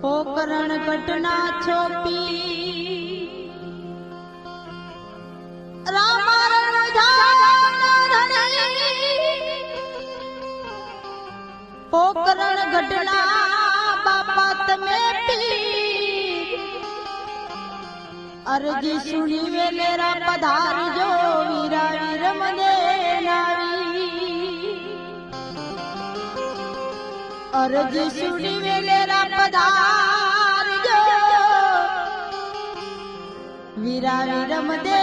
पोकरण घटना छोपी रामारण पोकरण घटना बापा तमे पी अर्जी सुनी वेलेरा पधार जो वीरा वीर मने नावी अर्जी सुनी वेलेरा पधार जो वीरा वीर मने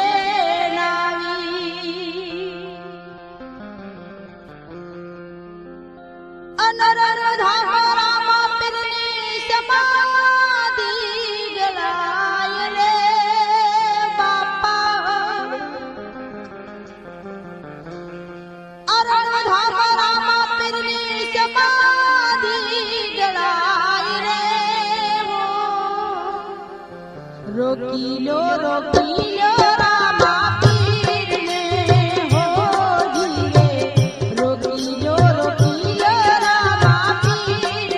नावी अनरर धाम रामा पिरनी समाधि गलाय रे बापा अरर धाम रामा पिरनी समाधि गलाय रे वो रोकी लो रामा पीर ने हो धीरे रोकी लो रामा पीर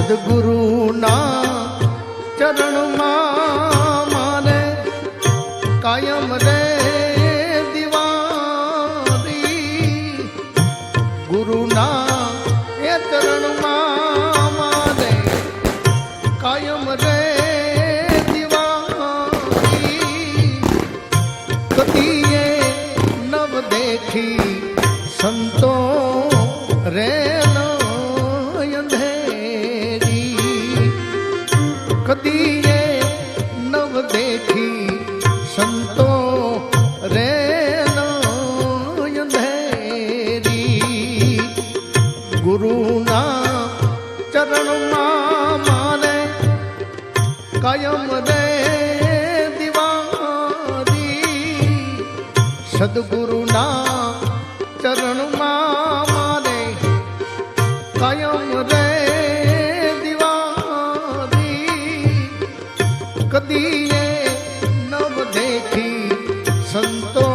સદગુરુના ચરણમાં માને કાયમ રે દિવાળી ગુરુના એ ચરણમાં માને કાયમ રે દિવાળી કદીએ નવ દેખી સંતો રે કદીએ નવ દેખી સંતો રે અંધેરી ગુરુના ચરણમાં માને કાયમ રે દિવાળી સદગુરુના ચરણમાં માને કાયમ રે કદીએ નવ દેખી સંતો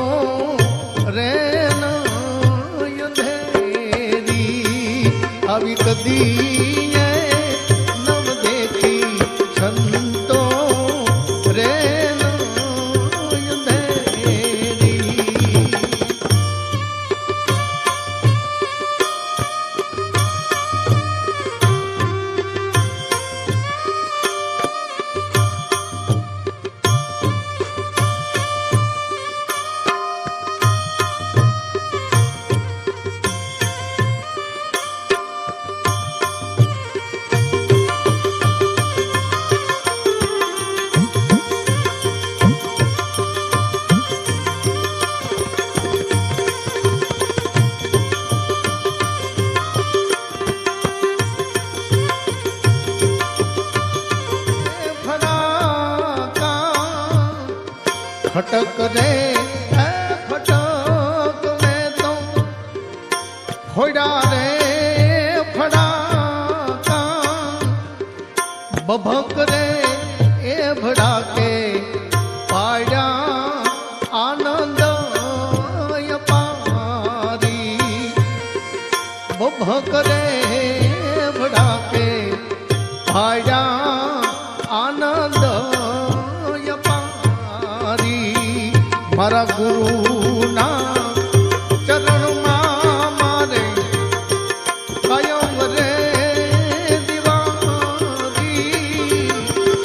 રે અંધેરી આવી કદીએ નવ દેખી સંતો રે ફટક રે ફટક મેં તો ફોડા રે ફડાકા બભક રે એ ભડાકે પાડ્યા આનંદ પારી બભક રે ભડાકે પાડ્યા આનંદ મારા ગુરુના ચરણમાં મારે કાયમ રે દિવાળી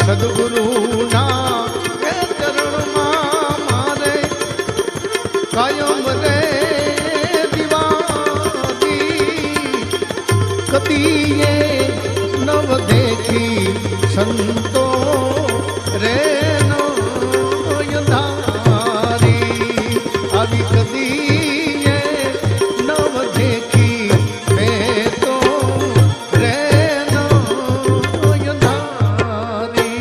સદગુરુના ચરણમાં મારે કાયમ રે દિવાળી કદીએ નવ દેખી સંતો રે આવી કદીએ નવ દેખી મેં તો રે ધારી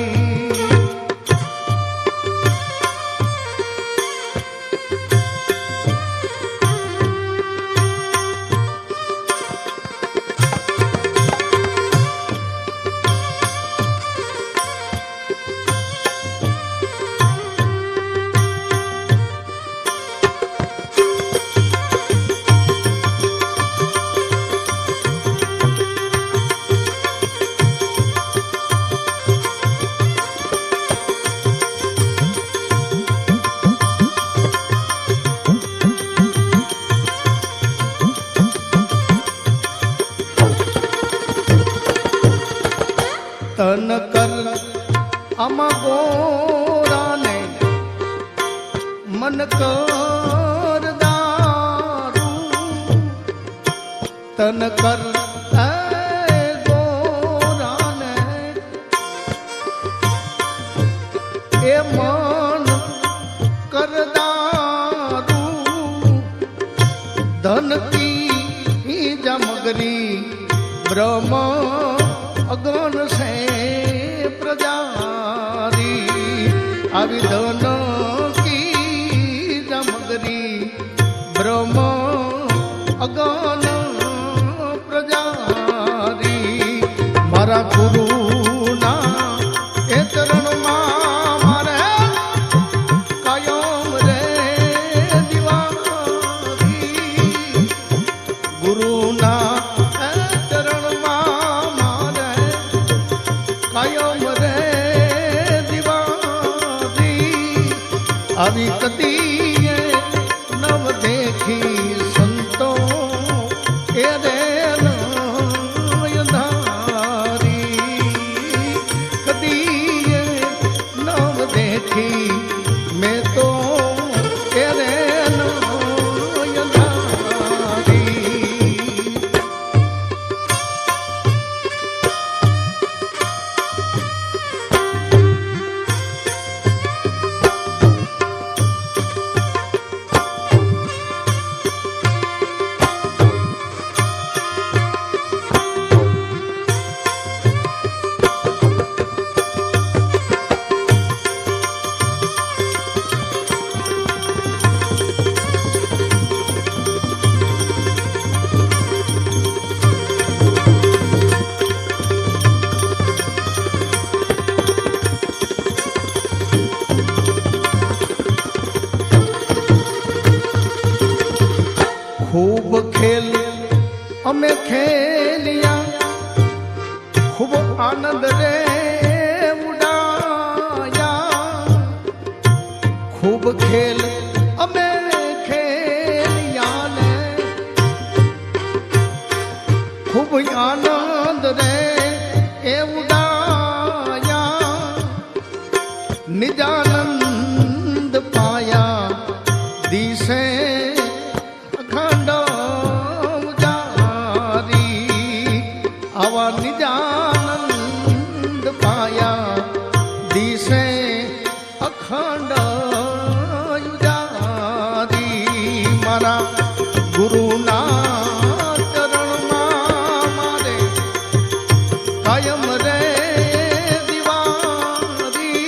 તન કર આમાં ગોરાને મન કર દારૂ તન કર ગોરાને એ મન કર દારૂ ધનતી જમગરી બ્રહ્મ અગન સે પ્રજારી આવી ધન કી જમગરી બ્રહ્મ અગન પ્રજારી મારા ગુરુના એ ચરણમાં મારે કાયમ રે દિવાળી ગુરુના ચરણમાં મારે આવી કદી નવ દેખી સંતો એ રે નયનધારી કદી નવ દેખી મેં તો એ રે નયનધારી खूब खेल અમે ખેલિયા ખૂબ આનંદ રે ઉડાયા ખૂબ ખેલ અમે ખેલિયા ને ખૂબ આનંદ રે એ ઉડાયા નિજાનંદ પાયા દિશે આવા નિજાનંદ પાયા દિશે અખંડ યુજારી મારા ગુરુના ચરણમાં મારે કાયમ રે દિવારી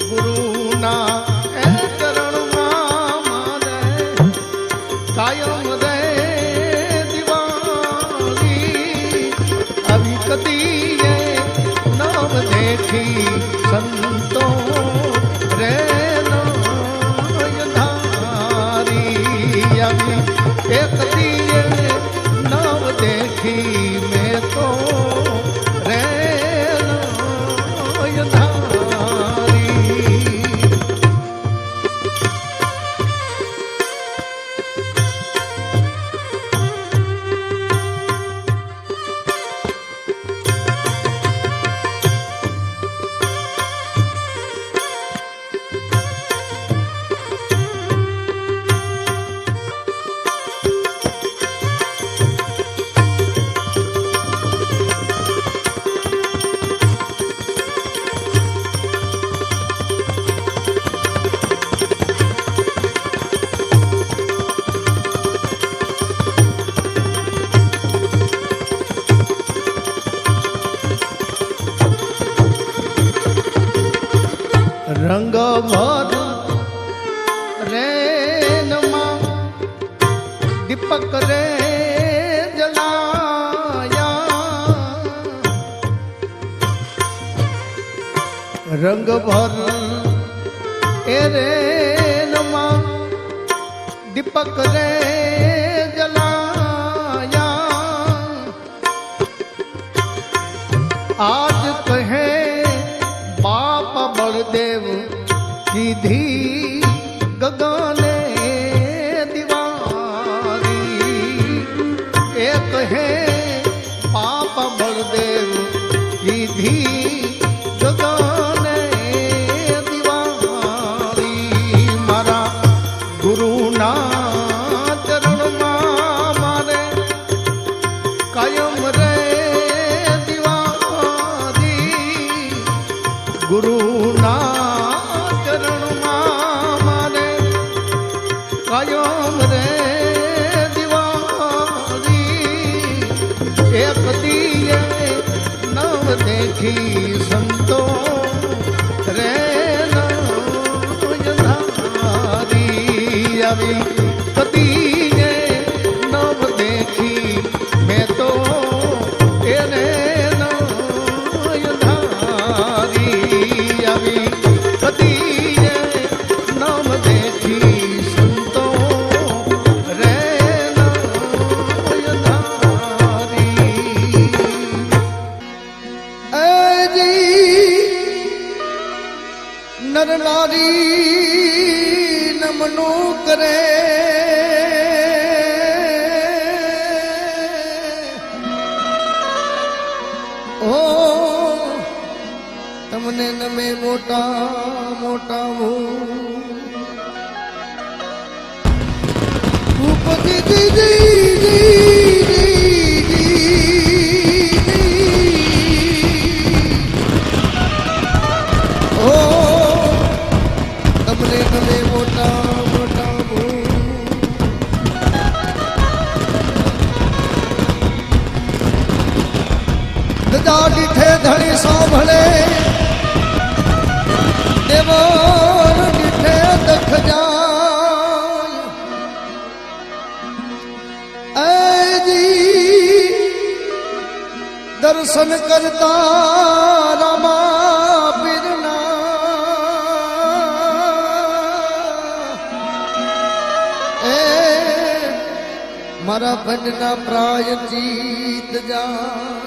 ગુરુના ચરણમાં મારે કાયમ રે કદી નવ દેખી સંતો રે નયનધારી એ કદી નવ દેખી મેં તો રે નયનધારી રંગ ભર રેનમાં દીપક રે જલાયા રંગ ભર એ રેનમાં દીપક રે જલાયા આજ કહે બાપ બળદેવ કીધી ગગને દિવારી એક હે પાપ બળદેવ કીધી ગગને દિવારી મારા ગુરુના ચરણમાં મારે કાયમ રે દિવારી ગુરુના ચરણમાં મારે કાયમ રે દિવારી એક દિયે નવ દેખી સંતો રે નયનધારી આવી કદીએ નવ દેખી મેં તો એને નયનધારી આવી કદીએ નવ દેખી સંતો રે નયનધારી કરનારી નમનું કરે ઓ તમને નમે મોટા મોટા ભૂપતિ તમને નમે મોટા મોટા ગજા દીઠે ધણી સાંભળે દેવર દીઠે દખ જાય એજી દર્શન કરતા રામા પીરના એ મારા ભજના પ્રાય જીત જા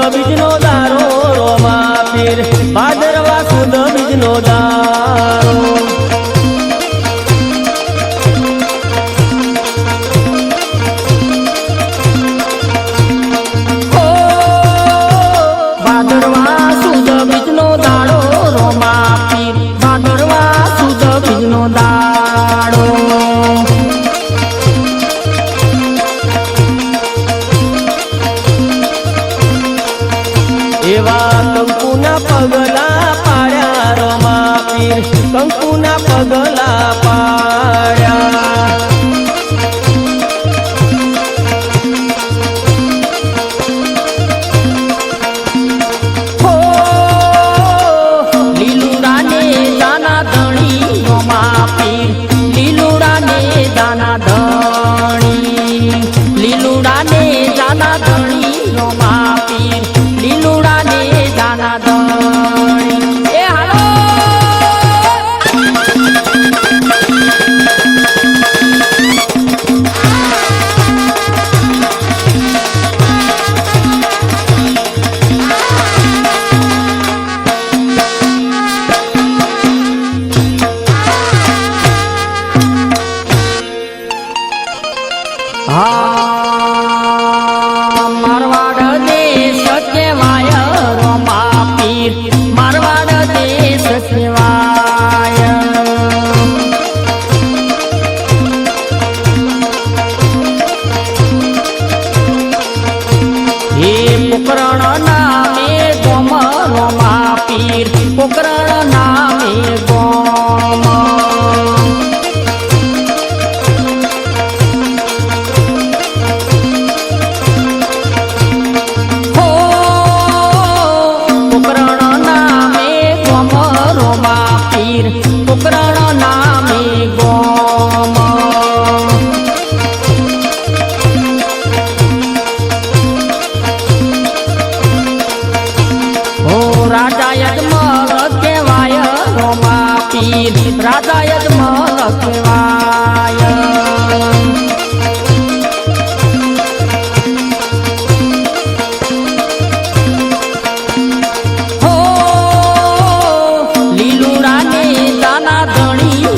બીજનો દારો રોમા પીર ભાદરવા સુદ બીજનો દારો ભાદરવા સુદ બીજનો દાડો રોમા પીર ભાદરવા સુદ બીજનો દાડો એવા કંકુના પગલા પાડ્યા રોમા પીર કંકુના પગલા પાડ્યા હો લીલુડાને દાના ધણી રોમા પીર લીલુડાને દાના ધણી લીલુડાને દાના ધણી રોમા પીર લીલુડાને દાના ધણી એ હાલો મારવાડ દેશ કેવાય રોમા પીર મારવાડ દેશ કેવાય હે પોકરણ નામે ગોમ રોમા પીર પોકરણ નામે ગોમ પોકરણ નામે ગોમ હો રાજા યજમલ કહેવાય રોમા પીર રાજા યજમલ કહેવાય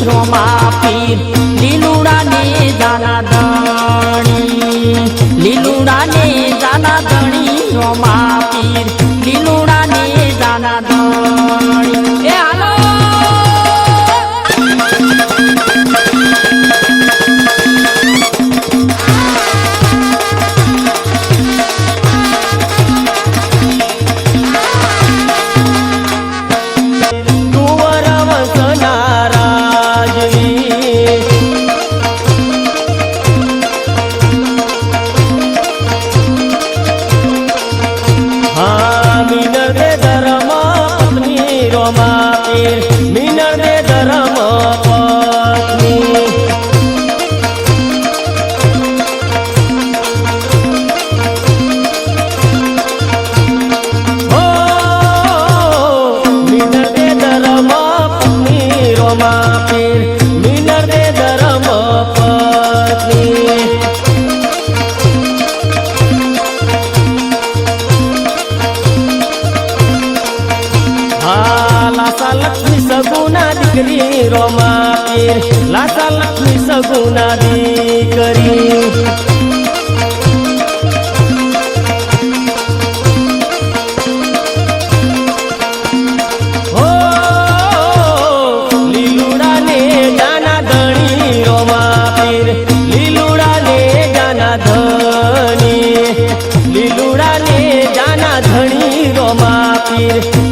રોમા પીર લીલુડાને દાના ધણી લીલુડાને દાના ધણી રોમા પીર લીલુડાને દાના ધણી એ હાલો પીર મિનર દે ધર્મ પત્ની લાસા લક્ષ્મી સગુના દીકરી રોમા પીર લાસા લક્ષ્મી સગુના દીકરી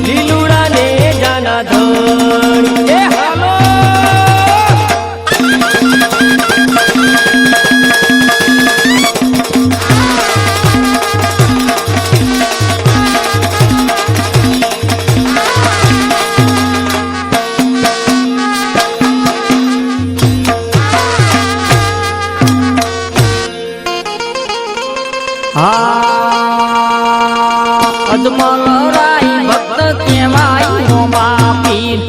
લીલુડા ને જાના ધણી એ હાલો અજમલ રાય ભક્ત કેવાય રોમા પીર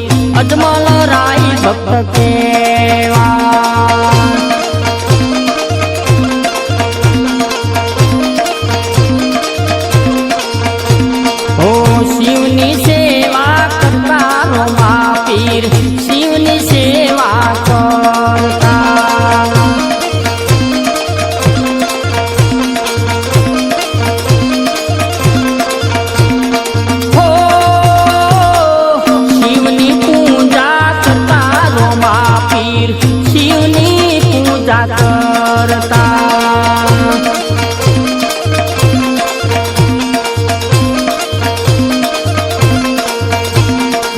અજમલ રાય ભક્ત કેવાય ઓ શિવની સેવા કરતા રોમા પીર શિવની સેવા કરતા શિવની પૂજા કરતા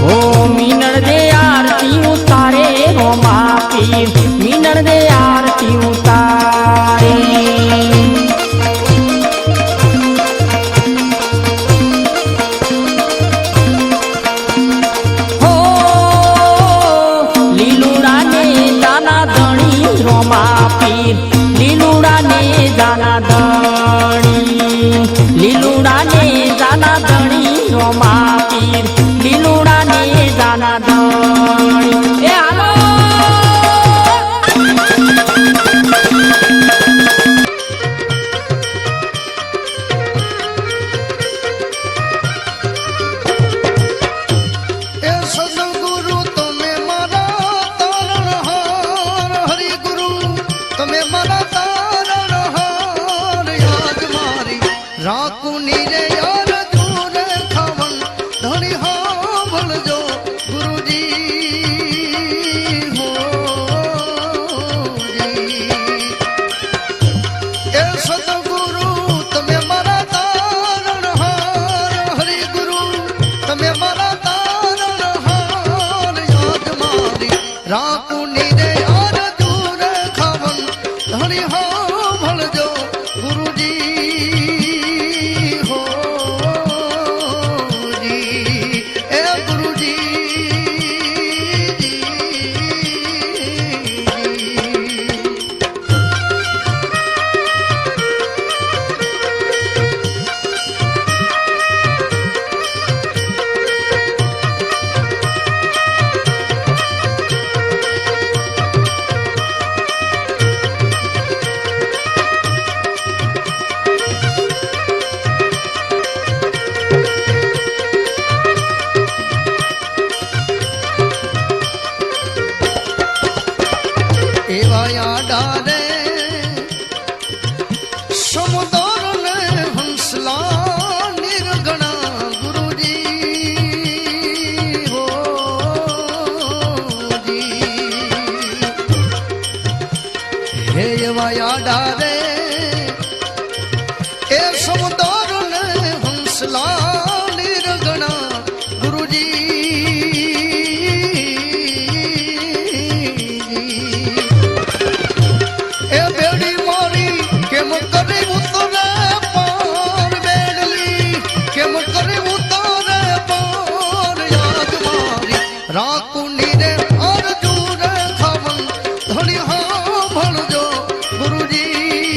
ઓ મિનળ દે આરતી ઉતારે રોમા પીર મિનળ દે આરતી ઉતારે રોમા પીર લીલુડા ને જાના ધણી લીલુડા ને જાના ધણી રોમા પીર લીલુડા ને જાના ધણી એ હાલો એ સદગુરુ તમે મારા તારણહાર હરિગુરુ તમે મારા તારણહાર યાદ મારી રાખુની રે યાર તું રે ખાવન ધણી હાંભળજો ગુરુજી હો એ સદગુરુ તમે મારા તારણહાર હરિગુરુ તમે મારા રાખુની રે યાર દૂર ખાવન ધણી હાંભળજો ગુરુજી હો એ ગુરુજી એવા ડારે સમુદર ને હંસલા નિર્ગણા ગુરુજી હો હે એવા ડારે એ સમુદર ને હંસલા નિર્ગણા ગુરુજી રાખુની રે અર્જુન ખાવન ધણી હાંભળજો ગુરુજી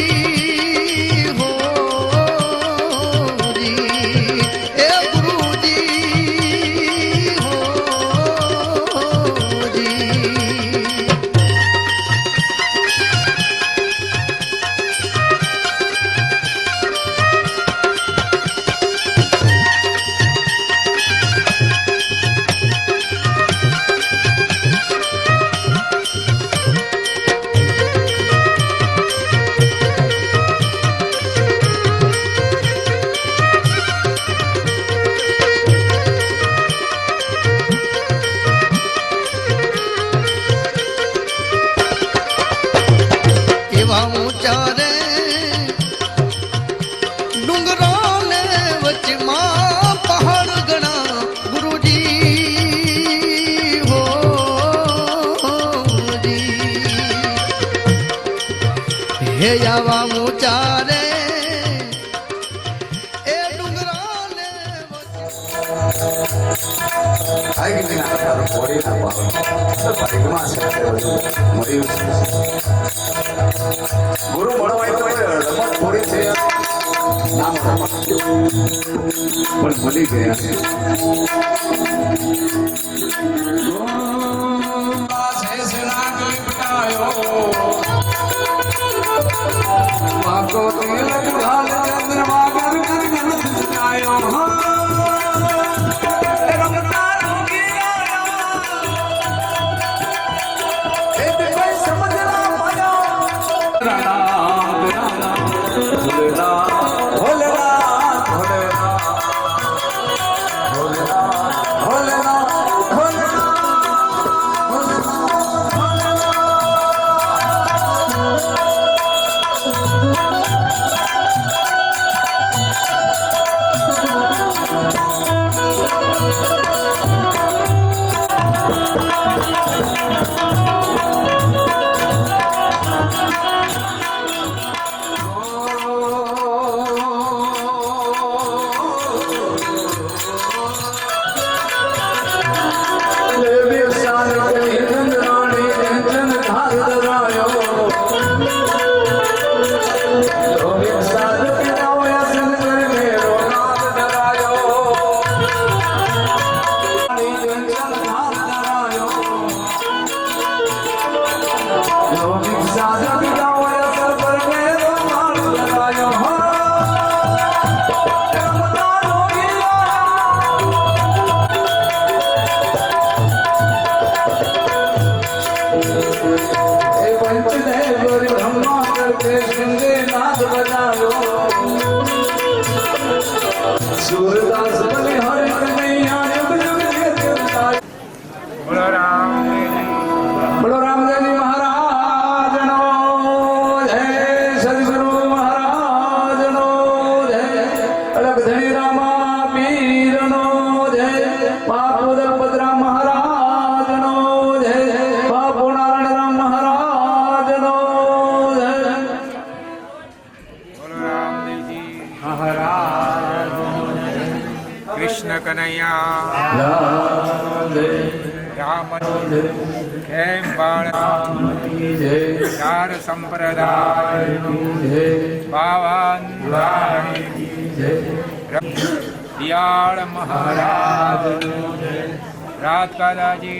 ચારે ડુંગરાને વચમાં પહાડ ગણા ગુરુજી હો હે આવા મુચારે એ ડુંગરાને આઈ ગઈ ના તારો બોડી ના પાવ પરિક્રમા છે મળ્યું છે ગુરુ મળવાય તો રમત થોડી છે નામ પણ ભૂલી ગયા છે માકો તિલક ઢાલ ચંદ્રમા કર કર ગન આયો सूरदास बलिहारी कन्हैया युग युग देवता बोलो रामदेव जी महाराज नो जय सदगुरु महाराज नो जय अलग धनी रामा पीर नो जय बापू दलपतरा महाराज नो जय बापू नारायण राम महाराज नो जय बोलो रामदेव जी महाराज कृष्ण कन्हैया राम खेम बाळ चार संप्रदाय पावन दियाळ महाराज रात का दाजी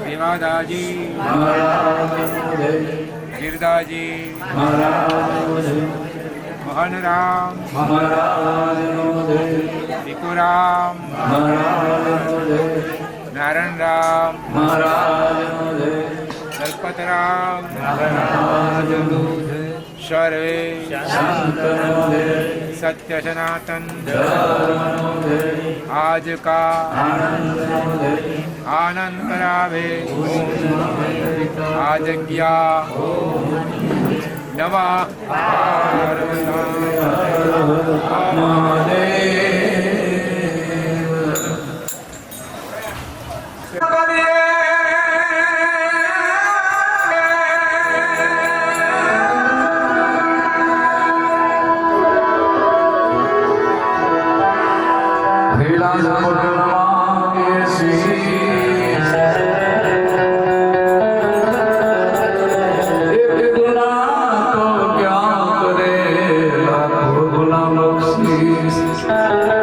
विवादाजी गिरदाजी मोहन राम टिकुराम नारायण राम दलपत राम सर्वे सत्य सनातन आज का आनंद करावे आज क्या नवा Peace.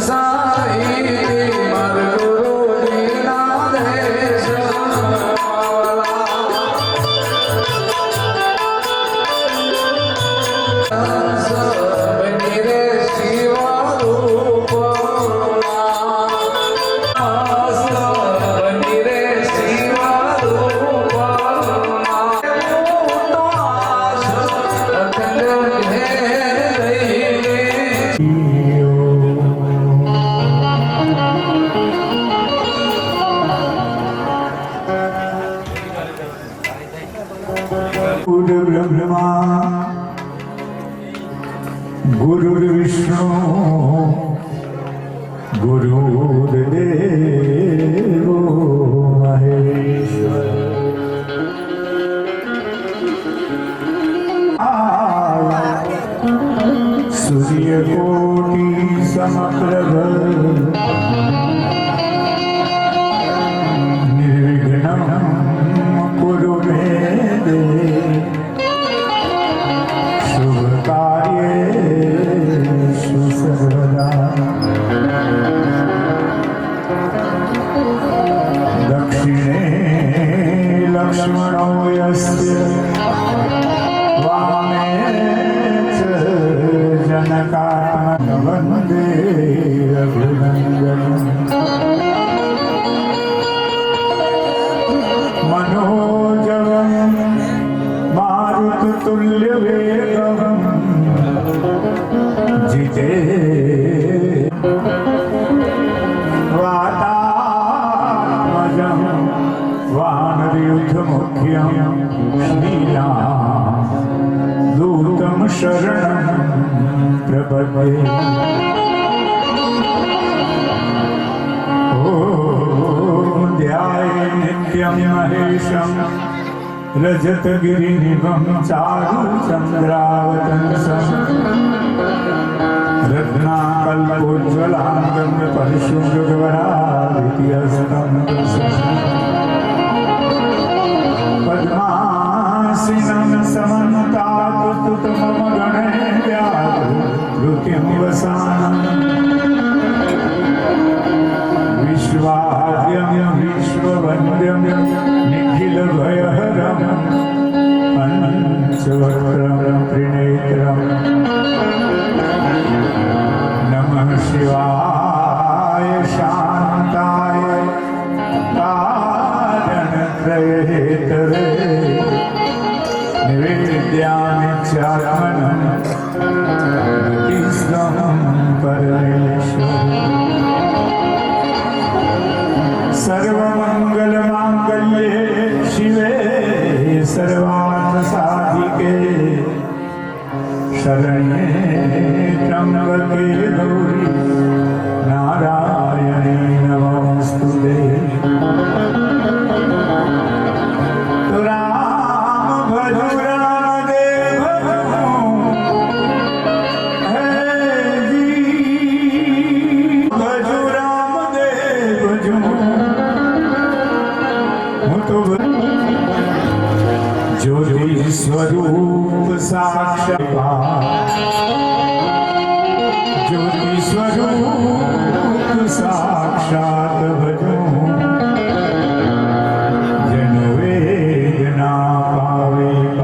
સાઈ મારા ગુરુજી ના દેશ સબની રે શિવા રૂપ સબની રે શિવા રૂપ ब्रह्मा गुरुर्विष्णु गुरुर्देवो महेश्वर सूर्यकोटि समप्रभ निर्विघ्नं कुरु मे देव शुभ कार्येषु सर्वदा दक्षिणे लक्ष्मणो यस्य वामे च जनकात्मनं वन्दे रघुनन्दनं मनोजवं मारुततुल्यवेगं जिते वातात्मजं वानरयुद्धमुख्यं श्रीरामदूतं शरणं प्रपद्ये ॐ ध्याये नित्यं महेशं रजतगिरिनिभं चारुचन्द्रावतंसं रत्नाकल्पोज्ज्वलाङ्गं परिशुभ्रवरादित्यस्तं पद्मासीनं समन्तातुतमम गणे व्याधृतिं वसानम् विश्वाद्यं विश्ववन्द्यं निखिलभयहरं पञ्चवक्त्रं त्रिनेत्रं नमः शिवाय शान्ताय कारणत्रयहेतवे निवेद्यामि चात्मनं गतिस्त्वं परमेश्वर सर्वमङ्गलमाङ्गल्ये शिवे सर्वार्थसाधिके शरण्ये त्र्यम्बके गौरी नारायणे नमोऽस्तुते राम भजो रामदेव हे जी भजो रामदेव भजो ज्योति स्वरूप साक्षात्